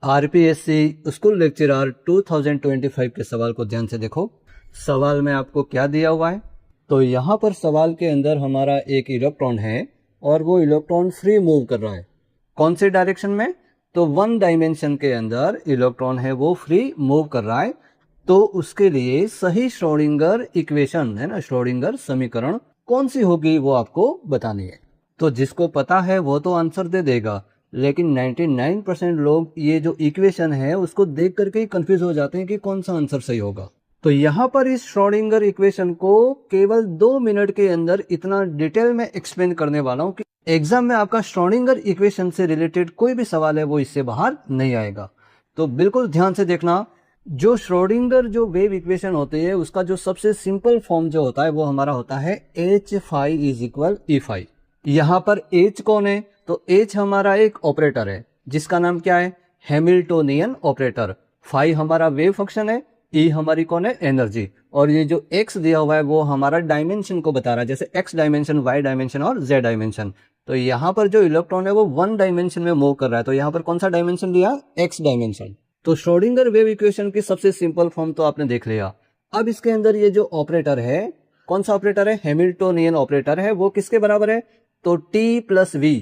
RPSC school lecturer 2025 के सवाल को ध्यान से देखो। सवाल में आपको क्या दिया हुआ है, तो यहाँ पर सवाल के अंदर हमारा एक इलेक्ट्रॉन है और वो इलेक्ट्रॉन फ्री मूव कर रहा है। कौन से डायरेक्शन में? तो वन डायमेंशन के अंदर इलेक्ट्रॉन है वो फ्री मूव कर रहा है। तो उसके लिए सही श्रोडिंगर इक्वेशन है ना, श्रोडिंगर समीकरण कौन सी होगी वो आपको बतानी है। तो जिसको पता है वो तो आंसर दे देगा, लेकिन 99% लोग ये जो इक्वेशन है उसको देख करके ही कंफ्यूज हो जाते हैं कि कौन सा आंसर सही होगा। तो यहाँ पर इस श्रोडिंगर इक्वेशन को केवल 2 मिनट के अंदर इतना डिटेल में एक्सप्लेन करने वाला हूँ कि एग्जाम में आपका श्रोडिंगर इक्वेशन से रिलेटेड कोई भी सवाल है वो इससे बाहर नहीं आएगा। तो बिल्कुल ध्यान से देखना। जो श्रोडिंगर जो वेव इक्वेशन होती है उसका जो सबसे सिंपल फॉर्म जो होता है वो हमारा होता है H phi is equal E phi। यहाँ पर H कौन है? तो H हमारा एक ऑपरेटर है जिसका नाम क्या है? Hamiltonian operator. फाई हमारा वेव फंक्शन है, E हमारी कौन है? एनर्जी। और ये जो X दिया हुआ है वो हमारा डायमेंशन को बता रहा है, जैसे X डायमेंशन, Y डायमेंशन और Z डायमेंशन। तो यहाँ पर जो इलेक्ट्रॉन है वो वन डायमेंशन में मूव कर रहा है, तो यहाँ पर कौन सा डायमेंशन दिया? X dimension. तो श्रोडिंगर वेव इक्वेशन की सबसे सिंपल फॉर्म तो आपने देख लिया। अब इसके अंदर ये जो ऑपरेटर है, कौन सा ऑपरेटर है? हैमिल्टोनियन ऑपरेटर है। वो किसके बराबर है? तो T प्लस V।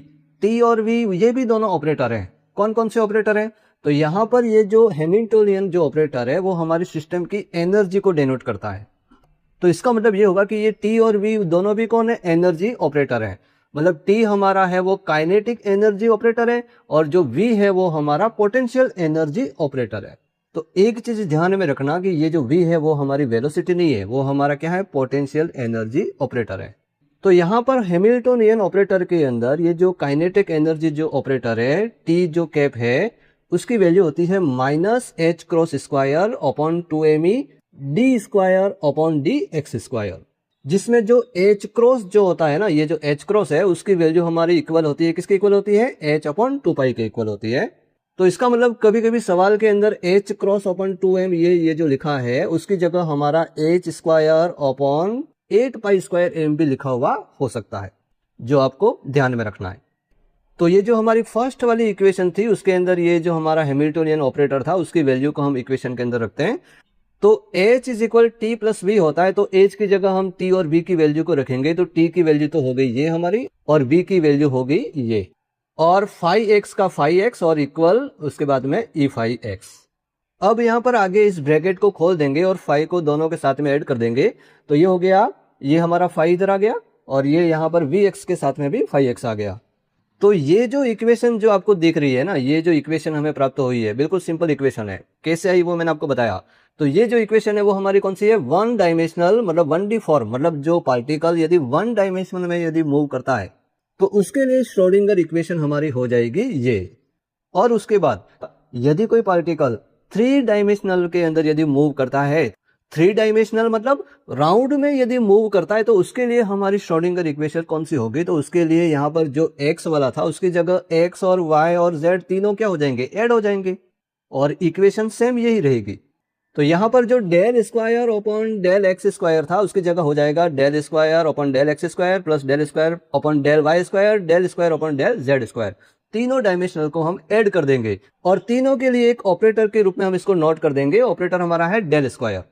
T और V ये भी दोनों ऑपरेटर हैं। कौन कौन से ऑपरेटर हैं? तो यहाँ पर ये जो हैमिल्टोनियन जो ऑपरेटर है वो हमारे सिस्टम की एनर्जी को डिनोट करता है। तो इसका मतलब ये होगा कि ये T और V दोनों भी कौन है? एनर्जी ऑपरेटर है। मतलब T हमारा है वो काइनेटिक एनर्जी ऑपरेटर है और जो V है वो हमारा पोटेंशियल एनर्जी ऑपरेटर है। तो एक चीज ध्यान में रखना कि ये जो V है वो हमारी वेलोसिटी नहीं है, वो हमारा क्या है? पोटेंशियल एनर्जी ऑपरेटर है। तो यहाँ पर हैमिल्टोनियन ऑपरेटर के अंदर ये जो काइनेटिक एनर्जी जो ऑपरेटर है, T जो कैप है, उसकी वैल्यू होती है -H cross square upon 2me d square upon d x square, जिसमें जो H क्रॉस जो होता है ना, ये जो H क्रॉस है उसकी वैल्यू हमारी इक्वल होती है, किसके इक्वल होती है? H अपॉन 2 के इक्वल होती है। तो इसका मतलब कभी कभी सवाल के अंदर H क्रॉस अपॉन 2m ये जो लिखा है उसकी जगह हमारा H square upon 8 square m भी लिखा हुआ हो सकता है, जो आपको ध्यान में रखना है। तो ये जो हमारी फर्स्ट वाली इक्वेशन थी उसके अंदर ये जो हमारा हैमिल्टोनियन ऑपरेटर था उसकी वैल्यू को हम इक्वेशन के अंदर रखते हैं। तो H is equal T plus V होता है, तो H की जगह हम T और V की वैल्यू को रखेंगे। तो T की वैल्यू तो हो गई ये हमारी और V की वैल्यू हो गई ये, और फाई x का फाई x और इक्वल उसके बाद में E फाई x। अब यहाँ पर आगे इस ब्रैकेट को खोल देंगे और फाई को दोनों के साथ में ऐड कर देंगे। तो ये हो गया, ये हमारा फाई इधर आ गया और ये यहाँ पर Vx के साथ में भी फाई x आ गया। तो ये जो इक्वेशन जो आपको दिख रही है ना, ये जो इक्वेशन हमें प्राप्त हुई है बिल्कुल सिंपल इक्वेशन है। कैसे आई वो मैंने आपको बताया। तो ये जो इक्वेशन है वो हमारी कौन सी है? वन डायमेंशनल, मतलब 1D फॉर्म, मतलब जो पार्टिकल यदि वन डायमेंशन में यदि मूव करता है तो उसके लिए श्रोडिंगर इक्वेशन हमारी हो जाएगी ये। और उसके बाद यदि कोई पार्टिकल 3 डायमेंशनल के अंदर यदि मूव करता है, 3 डायमेंशनल मतलब राउंड में यदि मूव करता है, तो उसके लिए हमारी श्रोडिंगर इक्वेशन कौन सी होगी? तो उसके लिए यहाँ पर जो x वाला था उसकी जगह x और y और z तीनों क्या हो जाएंगे? ऐड हो जाएंगे और इक्वेशन सेम यही रहेगी। तो यहाँ पर जो del square upon del X square था उसकी जगह हो जाएगा del square upon del X square plus del square upon del Y square, del square upon del Z square. तीनों डायमेंशनल को हम ऐड कर देंगे और तीनों के लिए एक ऑपरेटर के रूप में हम इसको नोट कर देंगे। ऑपरेटर हमारा है डेल स्क्वायर,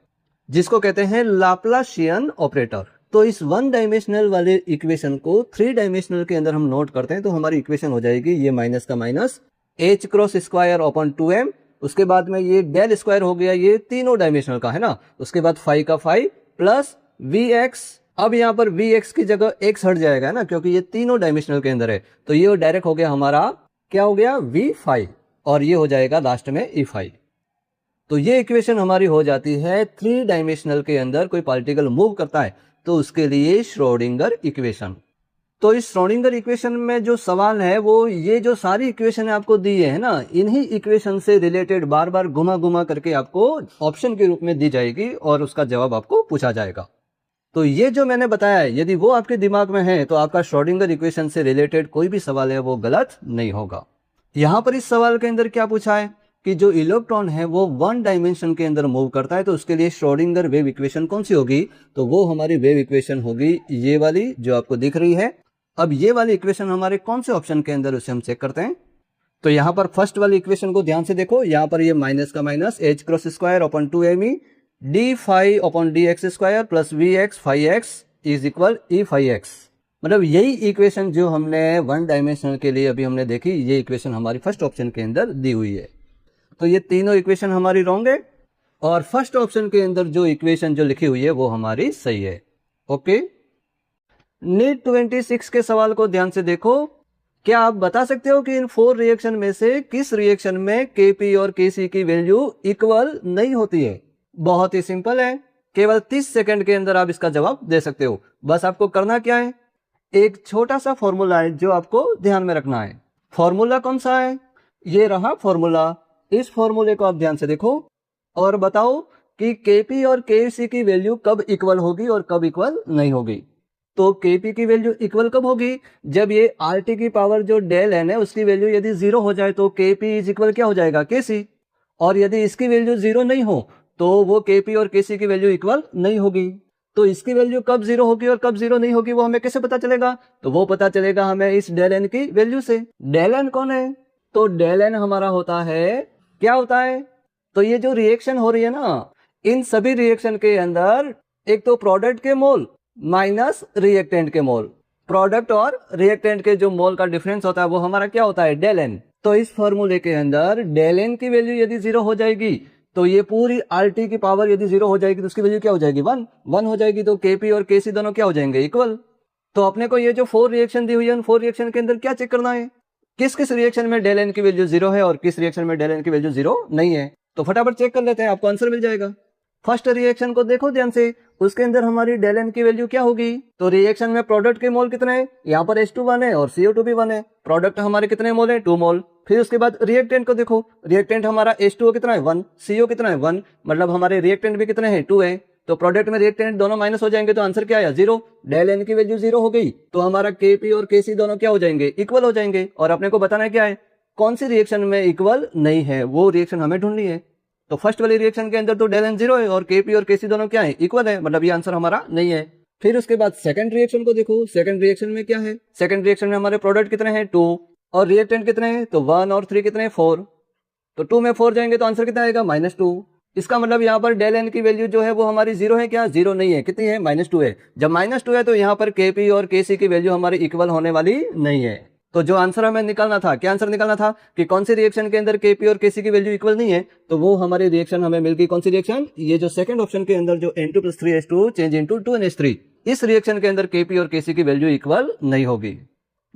जिसको कहते हैं लाप्लाशियन ऑपरेटर। तो इस वन डायमेंशनल वाले इक्वेशन को 3 डायमेंशनल के अंदर हम नोट करते हैं, तो हमारी इक्वेशन हो जाएगी ये माइनस का minus H cross square upon 2m, उसके बाद में ये डेल स्क्वायर हो गया, ये तीनों डायमेंशनल का है ना, उसके बाद फाई का फाई प्लस Vx। अब यहाँ पर Vx की जगह x हट जाएगा ना, क्योंकि ये तीनों डायमेंशनल के अंदर है, तो ये डायरेक्ट हो गया हमारा क्या हो गया? V फाई, और ये हो जाएगा लास्ट में E फाई। तो ये इक्वेशन हमारी हो जाती है 3 डायमेंशनल के अंदर कोई पार्टिकल मूव करता है तो उसके लिए श्रोडिंगर इक्वेशन। तो इस श्रोडिंगर इक्वेशन में जो सवाल है वो ये जो सारी इक्वेशन आपको दी है ना, इन्हीं इक्वेशन से रिलेटेड बार बार घुमा घुमा करके आपको ऑप्शन के रूप में दी जाएगी और उसका जवाब आपको पूछा जाएगा। तो ये जो मैंने बताया है यदि वो आपके दिमाग में है तो आपका श्रोडिंगर इक्वेशन से रिलेटेड कोई भी सवाल है वो गलत नहीं होगा। यहाँ पर इस सवाल के अंदर क्या पूछा है कि जो इलेक्ट्रॉन है वो वन डायमेंशन के अंदर मूव करता है, तो उसके लिए श्रोडिंगर वेव इक्वेशन कौन सी होगी? तो वो हमारी वेव इक्वेशन होगी ये वाली जो आपको दिख रही है। अब ये वाली इक्वेशन हमारे कौन से ऑप्शन के अंदर उसे हम चेक करते हैं। तो यहाँ पर फर्स्ट वाली इक्वेशन को ध्यान से देखो, यहाँ पर ये माइनस का minus h cross square upon 2me D phi upon D X square plus V X phi X is equal E phi X. मतलब यही इक्वेशन जो हमने वन डायमेंशनल के लिए अभी हमने देखी, ये इक्वेशन हमारी फर्स्ट ऑप्शन के अंदर दी हुई है। तो ये तीनों इक्वेशन हमारी रॉन्ग है और फर्स्ट ऑप्शन के अंदर जो इक्वेशन जो लिखी हुई है वो हमारी सही है। ओके, नीट 26 के सवाल को ध्यान से देखो। क्या आप बता सकते हो कि इन 4 रिएक्शन में से किस रिएक्शन में Kp और Kc की वैल्यू इक्वल नहीं होती है? बहुत ही सिंपल है, केवल 30 सेकंड के अंदर आप इसका जवाब दे सकते हो। बस आपको करना क्या है, एक छोटा सा फॉर्मूला है जो आपको ध्यान में रखना है। फॉर्मूला कौन सा है? ये रहा फॉर्मूला। इस फॉर्मूले को आप ध्यान से देखो और बताओ कि Kp और Kc की वैल्यू कब इक्वल होगी और कब इक्वल नहीं होगी। तो Kp की वैल्यू इक्वल कब होगी? जब ये Rt की पावर जो डेल एन है उसकी वैल्यू यदि 0 हो जाए तो Kp इज इक्वल क्या हो जाएगा? Kc। और यदि इसकी वैल्यू 0 नहीं हो तो वो Kp और Kc की वैल्यू इक्वल नहीं होगी। तो इसकी वैल्यू कब 0 होगी और कब 0 नहीं होगी वो हमें कैसे पता चलेगा? तो वो पता चलेगा हमें इस डेल एन की वैल्यू से। डेल एन कौन है? तो डेल एन हमारा होता है, क्या होता है? तो ये जो रिएक्शन हो रही है ना, इन सभी रिएक्शन के अंदर एक तो प्रोडक्ट के मोल माइनस रिएक्टेंट के मोल, प्रोडक्ट और रिएक्टेंट के जो मोल का डिफरेंस होता है वो हमारा क्या होता है? Del N. तो इस फॉर्मूले के अंदर डेल एन की वैल्यू यदि 0 हो जाएगी तो ये पूरी Rt की पावर यदि 0 हो जाएगी तो उसकी वैल्यू क्या हो जाएगी? 1 हो जाएगी। तो Kp और Kc दोनों क्या हो जाएंगे? इक्वल। तो अपने को ये जो 4 रिएक्शन दी हुई है उन 4 रिएक्शन के अंदर क्या चेक करना है, किस किस रिएक्शन में डेल एन की वैल्यू 0 है और किस रिएक्शन में डेल एन की वैल्यू 0 नहीं है। तो फटाफट चेक कर लेते हैं, आपको आंसर मिल जाएगा। फर्स्ट रिएक्शन को देखो ध्यान से, उसके अंदर हमारी डेल एन की वैल्यू क्या होगी? तो रिएक्शन में प्रोडक्ट के मोल कितने हैं? यहाँ पर H2 1 है और CO2 भी 1 है। प्रोडक्ट हमारे कितने मोल है? 2 मोल। फिर उसके बाद रिएक्टेंट को देखो, रिएक्टेंट हमारा H2O कितना है? 1, CO कितना है? 1, मतलब हमारे रिएक्टेंट भी कितने हैं? 2 है। तो प्रोडक्ट में रिएक्टेंट दोनों माइनस हो जाएंगे तो आंसर क्या आया? 0। डेल एन की वैल्यू 0 हो गई तो हमारा Kp और Kc दोनों क्या हो जाएंगे? इक्वल हो जाएंगे। और अपने को बताना है क्या है, कौन सी रिएक्शन में इक्वल नहीं है, वो रिएक्शन हमें ढूंढनी है। तो फर्स्ट वाली रिएक्शन के अंदर तो डेल एन 0 है और Kp और Kc दोनों क्या है? इक्वल है, मतलब ये आंसर हमारा नहीं है। फिर उसके बाद सेकंड रिएक्शन को देखो, सेकंड रिएक्शन में क्या है? सेकंड रिएक्शन में हमारे प्रोडक्ट कितने हैं? 2 और रिएक्टेंट कितने हैं? तो 1 और 3 कितने हैं? 4। तो 2 में 4 जाएंगे तो आंसर कितना आएगा? -2। इसका मतलब यहाँ पर डेल एन की वैल्यू जो है वो हमारी 0 है क्या? 0 नहीं है। कितनी है? -2 है। जब -2 है तो यहाँ पर Kp और Kc की वैल्यू हमारी इक्वल होने वाली नहीं है। तो जो आंसर हमें निकालना था, क्या आंसर निकालना था कि कौन सी रिएक्शन के अंदर Kp और Kc की वैल्यू इक्वल नहीं है, तो वो हमारी रिएक्शन हमें मिल गई। कौन सी रिएक्शन? ये जो सेकंड ऑप्शन के अंदर जो N2 + 3H2 change into 2NH3, इस रिएक्शन के अंदर Kp और Kc की वैल्यू इक्वल नहीं होगी।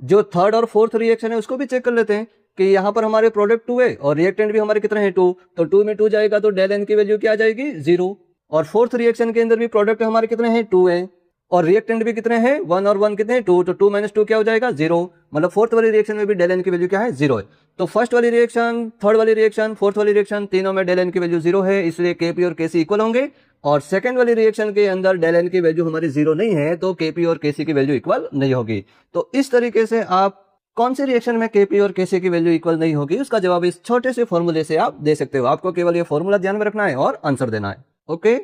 जो थर्ड और फोर्थ रिएक्शन है उसको भी चेक कर लेते हैं कि यहाँ पर हमारे प्रोडक्ट 2 है और रिएक्टेंट भी हमारे कितने हैं? 2। तो 2 में 2 जाएगा तो डेल एन की वैल्यू क्या आ जाएगी? 0। और फोर्थ रिएक्शन के अंदर भी प्रोडक्ट हमारे कितने हैं? 2 है और रिएक्टेंट भी कितने हैं? 1 और 1 कितने हैं? 2। तो 2 - 2 क्या हो जाएगा? 0। मतलब फोर्थ वाली रिएक्शन में भी डेल एन की वैल्यू क्या है? 0 है। तो फर्स्ट वाली रिएक्शन, थर्ड वाली रिएक्शन, फोर्थ वाली रिएक्शन, तीनों में डेल एन की वैल्यू 0 है, इसलिए Kp और Kc इक्वल होंगे। और सेकंड वाली रिएक्शन के अंदर डेल एन की वैल्यू हमारी 0 नहीं है तो Kp और Kc की वैल्यू इक्वल नहीं होगी। तो इस तरीके से आप कौन सी रिएक्शन में Kp और Kc की वैल्यू इक्वल नहीं होगी उसका जवाब इस छोटे से फॉर्मूले से आप दे सकते हो। आपको केवल ये फॉर्मूला ध्यान में रखना है और आंसर देना है। ओके।